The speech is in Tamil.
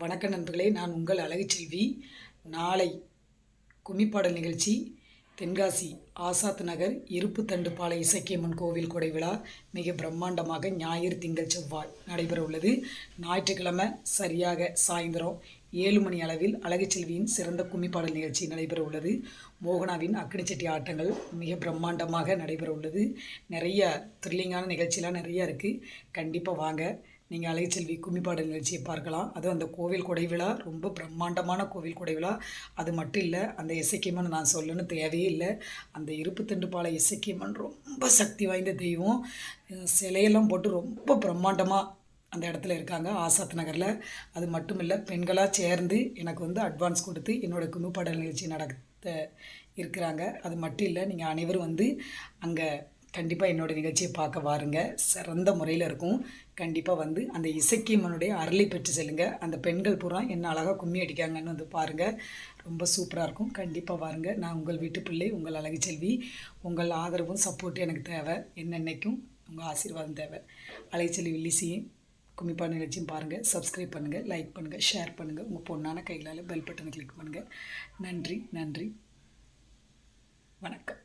வணக்க நண்பர்களே, நான் உங்கள் அழகுச்செல்வி. நாளை கும்மிப்பாடல் நிகழ்ச்சி தென்காசி ஆசாத் நகர் இருப்புத்தண்டுப்பாளை இசக்கியம்மன் கோவில் கொடை விழா மிக பிரம்மாண்டமாக ஞாயிறு திங்கள் செவ்வாய் நடைபெற உள்ளது. ஞாயிற்றுக்கிழமை சரியாக சாயந்தரம் 7 மணி அளவில் அழகுச்செல்வியின் சிறந்த கும்மிப்பாடல் நிகழ்ச்சி நடைபெற உள்ளது. மோகனாவின் அக்கினிச்சட்டி ஆட்டங்கள் மிக பிரம்மாண்டமாக நடைபெற உள்ளது. நிறைய த்ரில்லிங்கான நிகழ்ச்சியெலாம் நிறையா இருக்குது. கண்டிப்பாக வாங்க, நீங்கள் அழகுச்செல்வி கும்மிப்பாடல் நிகழ்ச்சியை பார்க்கலாம். அதுவும் அந்த கோவில் கொடை விழா ரொம்ப பிரம்மாண்டமான கோவில் கொடை விழா. அது மட்டும் இல்லை, அந்த இசக்கியம்மன் நான் சொல்லணும் தேவையே இல்லை. அந்த இருப்புத்தண்டுப்பாளை இசக்கியம்மன் ரொம்ப சக்தி வாய்ந்த தெய்வம். சிலையெல்லாம் போட்டு ரொம்ப பிரம்மாண்டமாக அந்த இடத்துல இருக்காங்க ஆசாத் நகரில். அது மட்டும் இல்லை, பெண்களாக சேர்ந்து எனக்கு அட்வான்ஸ் கொடுத்து என்னோடய கும்மிப்பாடல் நிகழ்ச்சி நடத்த இருக்கிறாங்க. அது மட்டும் இல்லை, நீங்கள் அனைவரும் அங்கே கண்டிப்பாக என்னோடய நிகழ்ச்சியை பார்க்க வாருங்க. சிறந்த முறையில் இருக்கும். கண்டிப்பாக அந்த இசக்கியம்மனுடைய அருளை பெற்று செல்லுங்கள். அந்த பெண்கள் பூரா என்ன அழகாக கும்மி அடிக்காங்கன்னு பாருங்கள். ரொம்ப சூப்பராக இருக்கும். கண்டிப்பாக வாருங்க. நான் உங்கள் வீட்டு பிள்ளை, உங்கள் அழகுச்செல்வி. உங்கள் ஆதரவும் சப்போர்ட்டும் எனக்கு தேவை. என்னென்னைக்கும் உங்கள் ஆசீர்வாதம் தேவை. அழகுச்செல்வி வில்லிசியும் கும்மிப்பாடல் நிகழ்ச்சியும் பாருங்கள். சப்ஸ்கிரைப் பண்ணுங்கள், லைக் பண்ணுங்கள், ஷேர் பண்ணுங்கள். உங்கள் பொண்ணான கைகளால் பெல் பட்டனை கிளிக் பண்ணுங்கள். நன்றி, வணக்கம்.